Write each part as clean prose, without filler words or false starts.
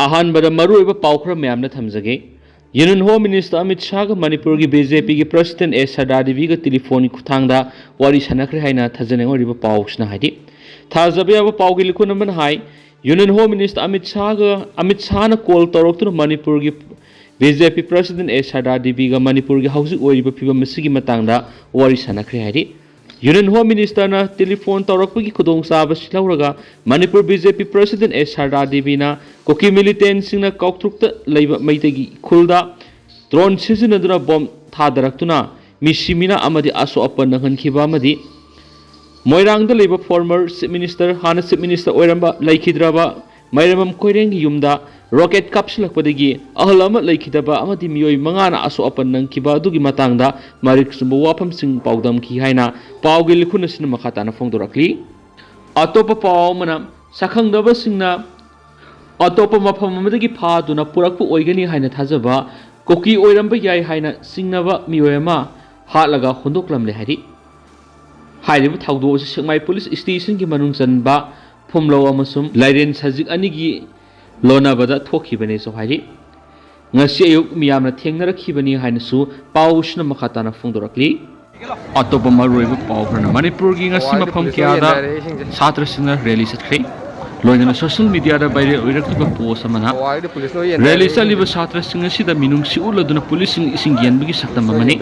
अहानबद मरुइब पाउखर मैमना थमजगे union home minister Amit Shah का मणिपुर की बीजेपी की प्रेसिडेंट ए सरदा देवी का टेलीफोन खुथांगदा वारी सनाखरे हाइना थजनेंगोरिब पाउसना हाइदि थाजबयाब पाउगी लिखुनमन हाइ union home minister Amit Shah ना कॉल तौरक्तुना मणिपुर की बीजेपी प्रेसिडेंट ए सरदा देवी का मणिपुर की हौजिक ओइरिब फिबम मसिगी मतंगदा वारी सनाखरे हाइदि यूनियन होम मिनिस्टर ना टेलीफोन तौरक्पगी खुदोंचाब लौरगा Manipur BJP president A Sarda Devi ना कुकी मिलिटेंट सिंह कौथुक्ता लैब मैतगी खुलदा ड्रोन सिजनदुना बम थादरक्तुना मिसिमिना अमदि आसो अपन नहनखिबा अमदि मोइरांगद लैब फॉर्मर चीफ मिनिस्टर हाना चीफ मिनिस्टर ओइरंबा लैखिद्राबा मैरमम कोइरेंगी युमदा रॉकेट कापसिलक्पदगी अहल अमा लैखिदबा अमदि मियोय मंगाना आसो अपन नंखिबा दुगी मतंगदा मारिक सुंबो वाफम सिंह पाउदम खि हाइना पाउगे लिखुनसिन मखाताना फोंदोरक्ली अतोप पाउमना सखंगदबा सिंहना अतोप मफम अमदगी फादुना पुरकपु ओइगनी हाइना थाजबा कुकी ओइरंबा याय हाइना सिंगनबा मियोयमा हालगा होंदोक्लमले हाइदि हाइरिबु थाउदो सेकमाइ पुलिस स्टेशन की मनुंग चनबा फुमलो अमसुम लाइरेन सजिक अनिगी लोनाबदा थोखिबने सो हाइदि ngasi ayuk miyamna thengnarakibani hainasu pausna makhatana phongdorakli atopa maruiba paukrana manipur gi ngasi mafam kyada chhatra singna rally chatkre loinana social media da baire oiraktiba post amana rally chaliba chhatra singna sida minung si uladuna police sing yanbagi saktam amani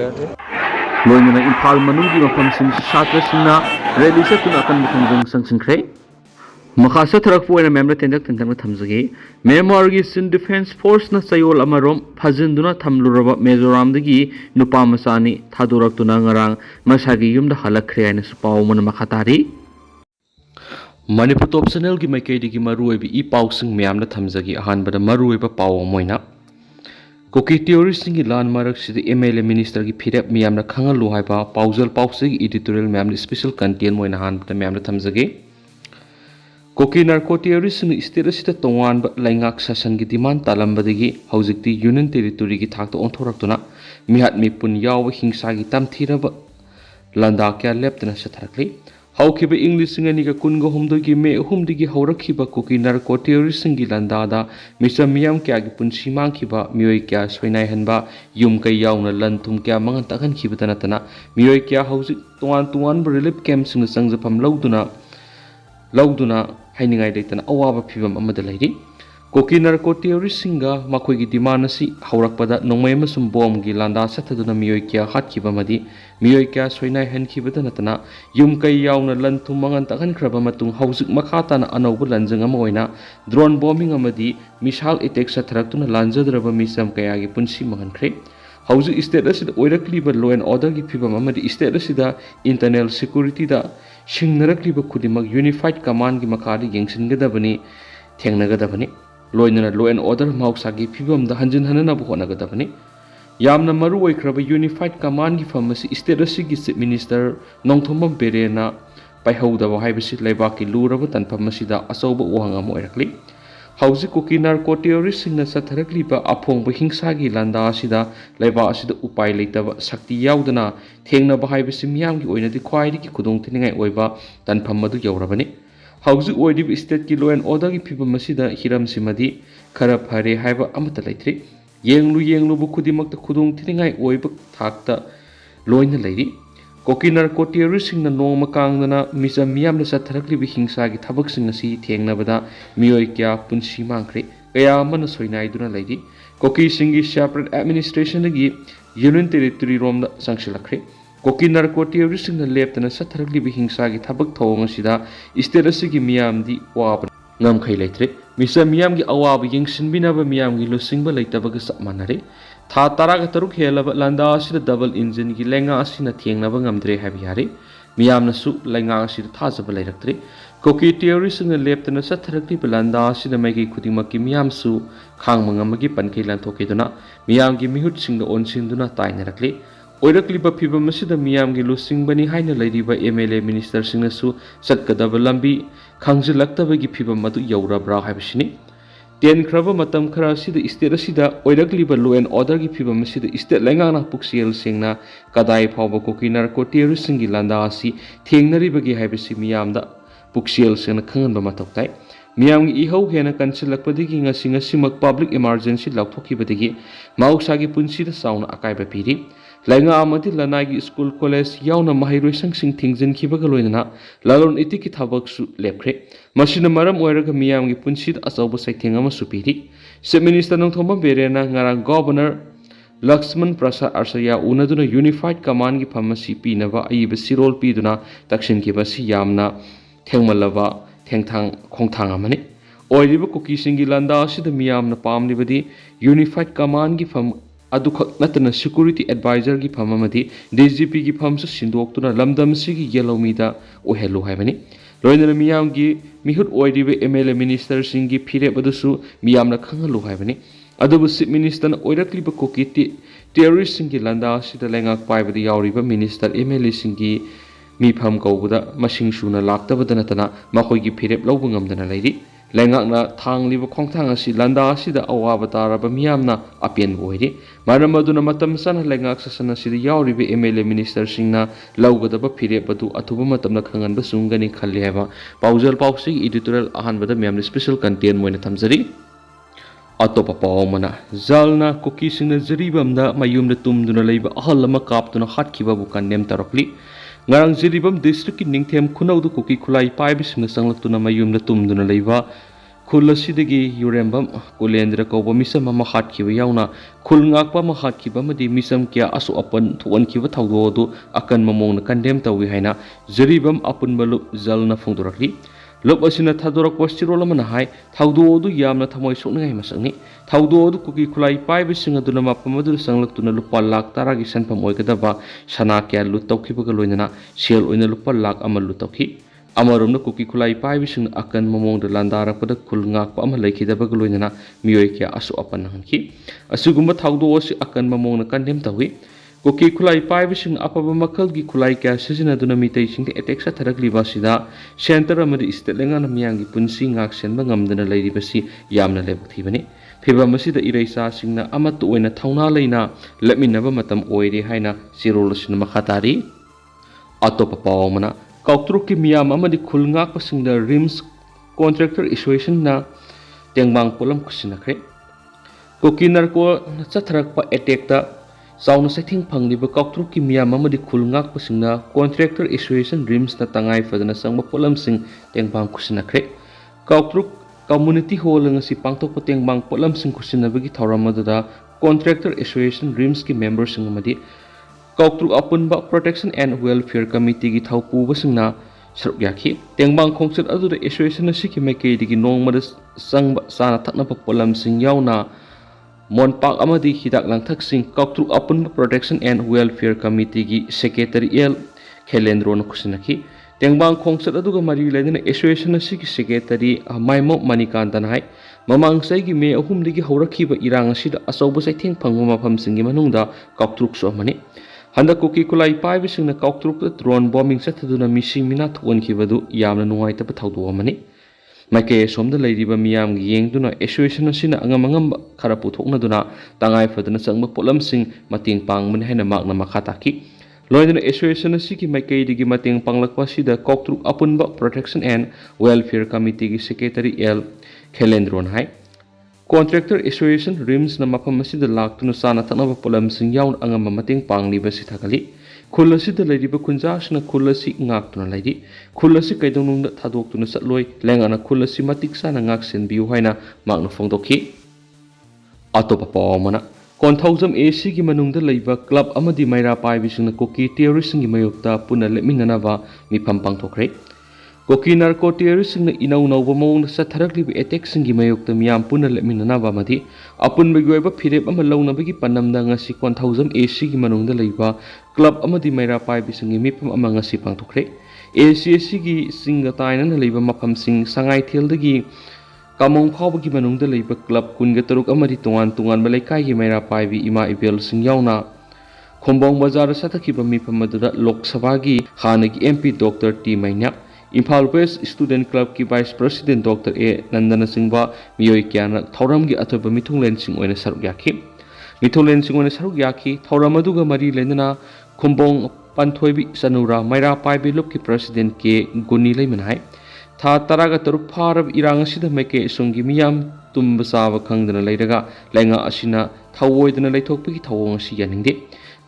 loinana imphal manungi mafam sing chhatra singna rally chatuna kan muthungjong sangsingkhre मखासा थरक पोइना मेमना तेंदक तेंदक थमजगे memoir की सिन defence force ना सयोल अमरोम फजिंदुना थमलुरबा मेजोराम दगी नुपा Masani थादुरक्तुना ngarang मसागी युमदा हलखरे आइना सुपाव मन मखातारी Manipur top channel की माइकेदी की मरुइबी ई पाउसिंग मेमना थमजगे अहानबदा मरुइबा पाव Moina cookie terrorist की लान मारक सिद एमएलए मिनिस्टर की फिरेप मेमना खंगलु हाइबा पाउजल पाउसिंग एडिटोरियल मेमना स्पेशल कंटेंट मोइना हानबदा मेमना थमजगे कुकी नार्को टेरोरिस्ट स्टेट असिदा तोंगान लैंगाक शासन की डिमांड तालंबदगी हौजिक्ति यूनियन टेरिटोरी की थाक्ता ओंथोरक्तुना मिहात मिपुन याव हिंसा की तमथीरब लंदा क्या लेप्तना सथरक्ली हौखिबा इंग्लिश सिंगनिगा कुनगो हुमदगी मे हुमदगी हौरखिबा कुकी नार्को टेरोरिस्ट की लंदादा मिसम मियाम क्या की पुंसी मांखिबा मियोय क्या सोइनाय हनबा युम कै यावना लन थुम क्या मंगन तखनखिबा तना मियोय क्या हौजिक तोंगान रिलीफ कैंप सिंग संगजफम लौदुना हाइनिंगाय लेतना अवाबा फिबम अमदा लैरि कुकी नार्को टेरोरिस्ट सिंगा मखोयगी डिमांड असि हौरकपदा नोंमै अमसुम बॉम की लांदा सथदुना मियोय क्या हातखिबा मदि मियोय क्या सोइनाय हनखिबदा नतना युम कै यावना लन थुम मंगन तखनख्रबा मतुंग हौजिक मखाताना अनौब लंजंग अमा ओइना ड्रोन बॉम्बिंग अमदि मिसाइल अटैक सथरक्तुना लांजदरबा मिसम कयागी पुंसी मंगनख्रे हौजिक स्टेट असिदा ओइरक्लिबा लॉ एंड ऑर्डर की फिबम अमदि स्टेट असिदा इंटरनल सिक्योरिटी दा सिंगनरक्लिबा खुदिमक यूनिफाइड कमांड की मखादी येंसिनगदबनी थेंगनगदबनी लोइनना लॉ एंड ऑर्डर मौसागी फिबम दा हंजिन हननब होनगदबनी यामना मरु ओइख्रबा यूनिफाइड कमांड की फमसी स्टेट असिगी चीफ मिनिस्टर नोंथोमम बेरेना पाइहौदबा हाइबसि लेबाक की लूरबा तनफमसिदा अचौबा वहंग अम ओइरक्ली हौजिक कुकी नार्को टेरोरिस्ट सिंगना सथरक्लिबा अफोंबा हिंसागी लांदा असिदा लेबा असिदा उपाय लेतबा शक्ति याउदना थेंगनबा हाइबसि मियामगी ओइनदि ख्वाइदगी खुदोंथिनिंगाय ओइबा तनफम मदु यौरबनी हौजिक ओइदिब स्टेट की लॉ एंड ऑर्डर की फिबम असिदा हिरमसिमदि खरा फरे हाइबा अमता लैथ्रि येंगलु खुदिमक्ता खुदोंथिनिंगाय ओइबा थाक्ता लोइना लैरि कुकी नार्को टेरोरिस्ट सिंगना नोंमा कांगदना मिसम मियामना सथरक्लिबा हिंसागी थबकसिंग असि थेंगनबदा मियोय क्या पुंसी मांख्रे कया मन सोइनायदुना लैरि कुकी सिंगी सेपरेट एडमिनिस्ट्रेशन दगी यूनियन टेरिटोरी रोमदा संगसिलखरे कुकी नार्को टेरोरिस्ट सिंगना लेप्तना सथरक्लिबा हिंसागी थबक थौंग असिदा स्टेट असिगी मियामदि वाब ngamkhai leitre misa miyam gi awab yengsinbina ba miyam gi losingba leitaba ga sapmanare tha taraga taruk helaba landa asida double engine gi lenga asina thiengna ba ngamdre habi hare miyam na su lenga asida thajaba leiraktre koki theories na leptana satharakti landa asida magi khudimaki miyam su khangmangam gi pankai lan thoke duna miyam gi mihut singda onsinduna tainarakle ओइरक्लिबा फिबम असिदा मियाम गी लुसिंगबनी हाइना लैरिबा MLA minister सिंगसु सत्कदब लंबी खांजिलक्तबगी फिबम मदु यौरब्रा हाइबसिनी तेनख्रबा मतम खरा असिदा state असिदा ओइरक्लिबा law and order गी फिबम असिदा state लैंगाना पुक्सियल सिंगना कदाय फावबा कोकी narco terrorist सिंगी लांदा असि थेंगनरिबगी हाइबसि मियामदा पुक्सियल सिंगना खंगनबा मतौताय मियामगी इहौ हेना कंसिलकपदगी ngasimak public emergency lauthokibadigi mausagi punsida sauna akaiba piri lainga amati lanagi school college yauna mahiroisang sing thingjin khibaga loinana lalon itiki thabaksu lepkhre masina maram oiraga miyamgi punsida asauba saitheng ama supiri chief minister nongthoma berena ngara governor Lakshman Prasad Arsaya unaduna unified command gi pharmacy pinaba aiba sirol piduna takshin ki basi yamna thengmalaba thengthang khongthang amani oiriba Kuki singi landa asida miyamna pamlibadi unified command gi pham adukhak natana security advisor gi pham amadi DGP gi pham su sindoktuna lamdam sigi yellow mida ohelu haibani loinana miyam gi mihut oiriba MLA minister singi phire badusu miyamna khangalu haibani अदुबु chief minister ओइरक्लिबा Kuki terrorist सिंगी लंदा सिदा लेंगाक पाइबदि यावरिबा minister MLA सिंगी मीफम कौबदा मसिंग सुना लाक्तबदा नतना मखोइगी फिरेप लौब ngamdana लेरि लेंगाकना थांगलिबा खोंथांग असि लंदा सिदा अवाबा ताराबा मियामना open बोइरि मारम अदुना मतम सन लेंगाक ससन सिदा यावरिबा एमएलए मिनिस्टर सिंगना लौगदबा फिरेप अदु अथुबा मतमना खंगनबा सुंगनि खल्लि हैबा पाउजल पाउसी एडिटोरियल अहानबदा मियामनि स्पेशल कंटेंट मोइना थमजरि अतोपा पावमना जलना कुकी सिंगना जरीबमदा मयुमदा तुमदुना लेबा अहलमा कापतुना हाटखिबाबु condemn तरकली ngarang jiribam district ki ningthem khunaudu kuki khulai paibi singna sanglakuna mayumda tumduna leiba khulasidagi yurembam kulendra koba misam ma hatkhiba yauna khulngakpa ma hatkhiba madi misam kya asu apan thuan khiba thawdo akan mamongna kandem tawi haina jiribam apun balu jalna phungdurakli lobe असिना थादोरक पोस्टिरोल मन हाय थाउदोदु यामना थमोय सोकनगाय मसंगनि थाउदोदु cookie खुलाई पाइबे सिंगदुना मापमदु संगलक्तुना लुपा लाख तारागी सनफम ओइगदबा सना क्या लु तौखिबगा लोइनना cell ओइना लुपा lakh अमल लु तौखि अमरोमना cookie खुलाई पाइबे सिंग अकन ममोंग लांदारकपदा खुलंगाक अमा लैखिदबगा लोइनना मियोय क्या असु अपन हनखि असुगुम्बा थाउदोसी अकन ममोंगना कन्डेम तौहि कुकी खुलाई पाइबसिंग अपबा मखलगी खुलाई क्या सिजनदुना मितैसिंग एटेक साथरकलिबासिदा सेंटर अमदि स्टेट लेंगाना मियांगी पुंसी ngak senba ngamdana leiribasi yamna lebthibani phibamasida ireisa singna amatu oina thauna leina lepminaba matam oire haina sirolosina makhatari atopa pawmana kauktruk ki miyam amadi khulngak pasingda rims contractor association na tengbang polam kusinakhre kokinar ko chatharakpa attack ta sauna sething phangliba kauktruk ki miyam amadi khulngak pasingna contractor association rims na tangai fadana sangba polam sing tengbang kusinakre kauktruk community hall ngasi pangtok tengbang polam sing kusinabagi thoramadada contractor association rims ki members sing amadi kauktruk apunba protection and welfare committee gi thaupu basingna saruk yakhi tengbang khongset adu association asiki maikei digi nongmada sangba sana thakna polam sing yauna Monpak amadi hidak langthak sing kauktruk apun protection and welfare committee gi secretarial khelendro na kusinaki tengbang khongsat aduga mari ledina association asiki secretary maimo manikantan hai mamang sai gi me ahum digi haurakhiba irang asida asauba saitheng phangma mafam singi manungda kauktruk so mani handa kuki kulai paibi singna kauktruk drone bombing sathaduna misi mina thon khibadu yamna nuai ta thawdu amani Maike somda leiriba miyam gi yengduna association asina angamangam khara puthokna duna tangai fadana sangba polam sing mating pangmani haina makna makhataki loidana association asiki maike digi mating panglakpa sida koktruk apunba protection and welfare committee gi secretary L Khelendron hai contractor association rims na mapam asida laktuna sana thaknaba polam sing yaun angama mating pangliba sithakali खुलसी लेरिबा कुंजासना खुलसी ngaktuna leiri खुलसी kaidonungda thadoktuna satloi lengana खुलसी matik sana ngak senbiu haina makna phongdokhi atopa pawmana konthawjam AC gi manungda leiba club amadi maira paibisingna koki terrorist gi mayokta puna leminanaba mifam pangthokre koki narco terrorist singna inau nauba mawng satharaklibi attack singi mayokta miyam puna leminanaba madi apun begoiba phirep ama launabagi panamda ngasi konthawjam AC gi manungda leiba club amadi maira paibisingi mifam ama ngasi pangthokre ACC gi singa tainana leiba mafam sing sangai theldagi kamong phawbagi manungda leiba club kunga taruk amadi tungan balaikai gi maira paibi ima ibel sing yauna khombong bazar sathakhiba mifam madura lok sabha gi hanagi MP Dr T Maina Imphal West Student Club ki Vice President Dr A Nandana Singba miyoi kyana thauram gi athoba mithunglen sing oina saruk yakhi mithunglen sing oina saruk yakhi thauram aduga mari lenana khombong panthoibi sanura maira paibi lop ki president ke guni leiman hai था तरागा तरुक फारब इरांग असिदा मैके सुंगी मियाम तुम्ब साब खंगदना लेरगा लेंगा असिना थावोइदना लेथोकपगी थावोंग असि यानिंगदे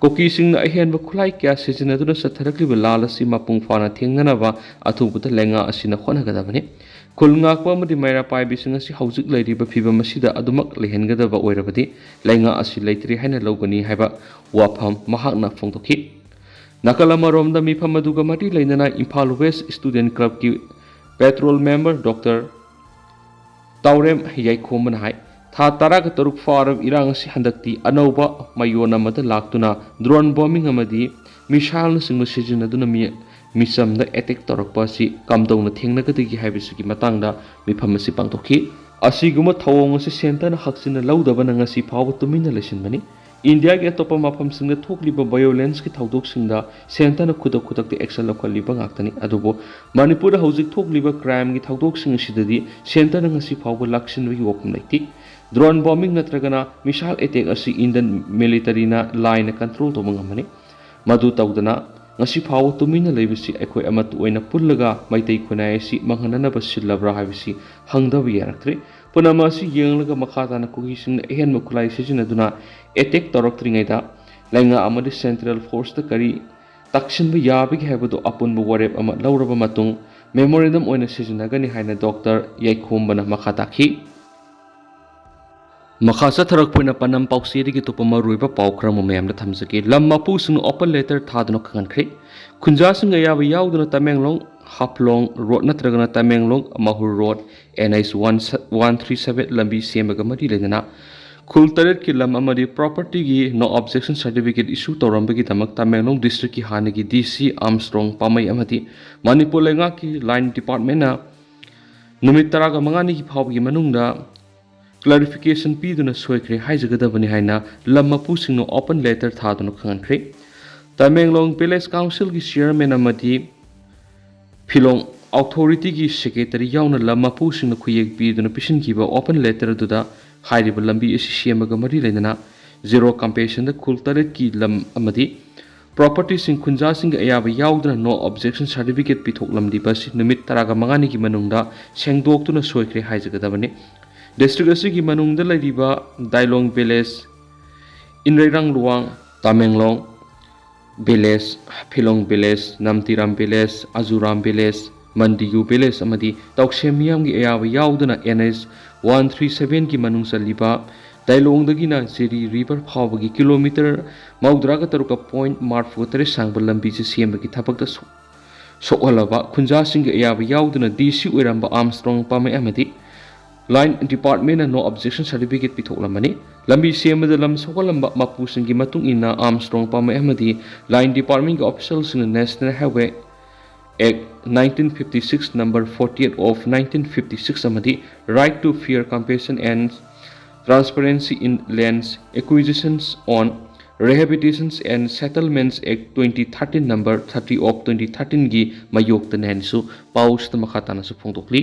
कोकी सिंगना अहेनब खुलाई क्या सिजनदुना सथरकलिब लाल असि मपुंग फाना थेंगनबा अथुबुदा लेंगा असिना खोनगदबने खुलंगाकपा अमदि मैरा पाइबिसिंग असि हौजिक लैरिबा फिबम असिदा अदुमक लेहेनगदबा ओइरबदि लेंगा असि लैत्रि हाइना लौगनी हाइबा वाफम महाकना फोंदोखि नाकल अमरोमदा मिफम अदुगा मरि लैनना इम्फाल वेस्ट स्टूडेंट क्लब की पेट्रोल मेंबर डॉक्टर ताउरेम याइखोमन हाई था तराग तरुक फारब इरांग असि हंदक्ति अनौबा मयोन अमद लाक्तुना ड्रोन बॉम्बिंग अमदि मिसाइल सिंग सिजनदुना मिसमदा अटैक तौरकपा असि कमदौना थेंगनगदगी हाइबसिगी मतंगदा मिफम असि पांगथोखि असिगुम थवोंग असि सेंटर हक्सिन लौदबना ngasi फाव तुमिना लेसिनबनि इंडिया के अतोप मफम सिंग थोकलिबा वायोलेंस की थौदोक सिंगदा सेंटर खुदक खुदक एक्शन लौखलिबा गाक्तनि अदुबो मणिपुर हौजिक थोकलिबा क्राइम की थौदोक सिंग सिददि सेंटर ngasi फाव लक्सिनबगी वोपम लैति ड्रोन बॉम्बिंग नत्रगना मिसाइल अटैक असि इंडियन मिलिटरीना लाइन कंट्रोल तोबंगमनि मदु तौदना ngasi फाव तुमिना लेबिसि अखोय अमत ओइना पुल्लगा मैतै खुनाय असि मंगननबा सिल्लब्रा हाबिसि हंगदब यारक्त्रे पुनमा असि येंगलगा मखाताना कुगिसिंग एहेन मखुलाई सिजनदुना अटैक तौरक्त्रिङैदा लैंगा अमदि सेंट्रल फोर्स द करी तक्सिनबा याबगी हाइबदो अपुनबा वरेब अमा लौरबा मतुंग मेमोरेंडम ओइना सिजनगनि हाइना डॉक्टर याइखोमबना मखाताखि मखासा थरकपुना पनम पाउसेरी की तुपमा रुइबा पाउखरम मयमदा थमजके लम मपुसिंग ओपन लेटर थादनो खंगनख्रे खुंजासिंग याबा याउदना तमेंगलोंग हाफलोंग रोड नत्रगना तमेंगलोंग माहुर रोड NH 137 लंबी सेमगा मरी लेना खुल तरत की लम अमरी प्रॉपर्टी की नो ऑब्जेक्शन सर्टिफिकेट इशू तौरंबगी दमक तमेंगलोंग डिस्ट्रिक्ट की हानगी DC आर्मस्ट्रांग पामई अमदी मणिपुर लेंगा की लाइन डिपार्टमेंट नुमित तरागा मंगानी की फावगी मनुंगदा क्लैरिफिकेशन पीदुना सोइख्रे हाइजगदबनि हाइना लम मपुसिंगनो ओपन लेटर थादुना खंगनख्रे तमेंगलोंग विलेज काउंसिल की चेयरमैन अमदी फिलोंग अथॉरिटी की सेक्रेटरी याउना लम मपुसिंगनो खुयेक पीदुना पिसिनखिबा ओपन लेटर दुदा हाइरिबा लंबी असि सेमगा मरि लेना जीरो कंपेशन द खुलतरेट की लम अमदी प्रॉपर्टी सिंग खुंजा सिंग अयाबा याउदना नो ऑब्जेक्शन सर्टिफिकेट पिथोकलमदि बसि नुमित तरागा मंगानी की मनुंगदा सेंगदोक्तुना सोइख्रे हाइजगदबनि डिस्ट्रिक्ट असि मनुंग लैरिबा दाइलोंग विलेज इनरेरंग लुवांग Tamenglong village Philong village Namtiram village Azuram village Mandiu village अमदी तौसेमियम की अयाबा याउदना NH 137 की मनुंग सलिबा दाइलोंगदगिना जिरी रिवर फावगी किलोमीटर मौद्रागा तरुका पॉइंट मार्फो तरे सांगबा लंबी से सेमबगी थपकता सोहलबा खुंजा सिंग अयाबा याउदना DC ओइरंबा आर्मस्ट्रांग पामे अमदी line department no objection certificate पिथोकलमनि लंबी सेमद लम सोगलंबा मपुसिंग की मतुंग इना आर्मस्ट्रांग पामे अमदी लाइन डिपार्टमेंट के officials national highway act 1956 number 48 of 1956 अमदी right to fair compensation and transparency in lands acquisitions on Rehabilitations and Settlements Act 2013 number 30 of 2013 की मयोक्तन हैनिसु पाउस मखाताना फोंदोकली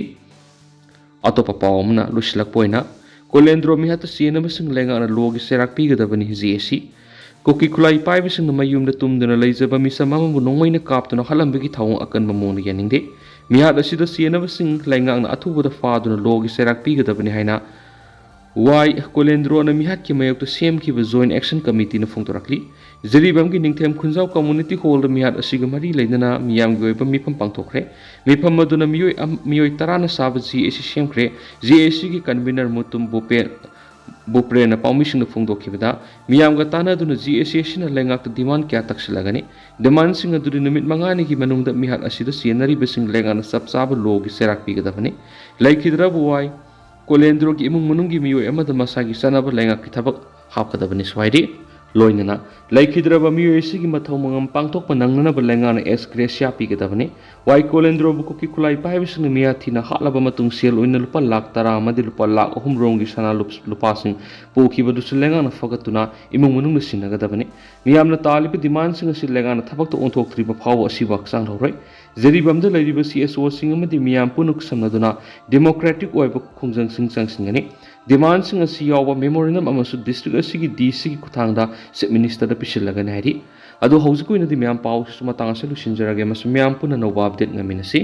अतोप पावमना लुसिलकपोइना कोलेंद्रो मिहात सेनबसिंग लेंगाना लोगी सेराक पीगदबनि जेसी कोकी खुलाई पाइबसिंग मयुमदा तुमदना लैजबा मिसमामबु नोंमैना कापतुना हलंबगी थावों अकनबा मोंग यानिंगदे मिहात असिदा सेनबसिंग लेंगाना अथुबदा फादुना लोगी सेराक पीगदबनि हाइना वाई कोलेंद्रो न मिहात की मयोक्तो सेम की जॉइंट एक्शन कमिटी न फोंदोरकली जरीबम की निंगथेम खुंजाव कम्युनिटी हॉल मिहात असिग मरी लेना मियाम की ओइबा मिफम पांगथोखरे मिफम मदुना मियोय तराना साब GAC सेमख्रे GAC की कन्वीनर मुतुम बुप्रेन पाउमिसिंग फोंदोखिबदा मियाम गा तानादुना GAC सिना लेंगाक डिमांड क्या तक्सलगनी डिमांड सिंग अदुदि निमित मंगानी की मनुंगदा मिहात असिदा सेनरीबसिंग लेंगाना सबसाब लोगी सेराक पीगदबनी लैखिद्रब वाई कोलेंद्रो की इमुंग मनुंगी मियोय अमद मसागी सनाब लेंगा की थबक हापकदबनी स्वाइडी लोइनना लैखिद्रब मियोय सिगी मथौ मंगम पांगथोक नंगनब लेंगाना एस ग्रेसिया पीगदबनी वाई कोलेंद्रो बुको की खुलाई पाइबसिंग मिया थिना हालब मतुंग सेल ओइन लुपा लाख तरा अमदि लुपा लाख अहुम रोंगी सना लुपासिंग पोखिबदुस लेंगाना फगतुना इमुंग मनुंग सिनगदबनी मियामना तालिब डिमांड सिंग सि लेंगाना थबक तो ओंथोक्त्रिबा फाव असिबा हक्सांग लौरय जरीबमद लैरिबा CSO सिंग अमदि मियाम पुनुक समनदुना डेमोक्रेटिक ओइबा खुंजंग सिंग चंगसिंगनी डिमांड सिंग असि यावबा मेमोरेंडम अमसु डिस्ट्रिक्ट असिगी DC की खुथांगदा चीफ मिनिस्टर पिसिलगने हाइरि अदो हौजिक ओइनदि मियाम पाउ सुमतांग से लुसिंजरगे मसु मियाम पुना नोबा अपडेट ngamiनसि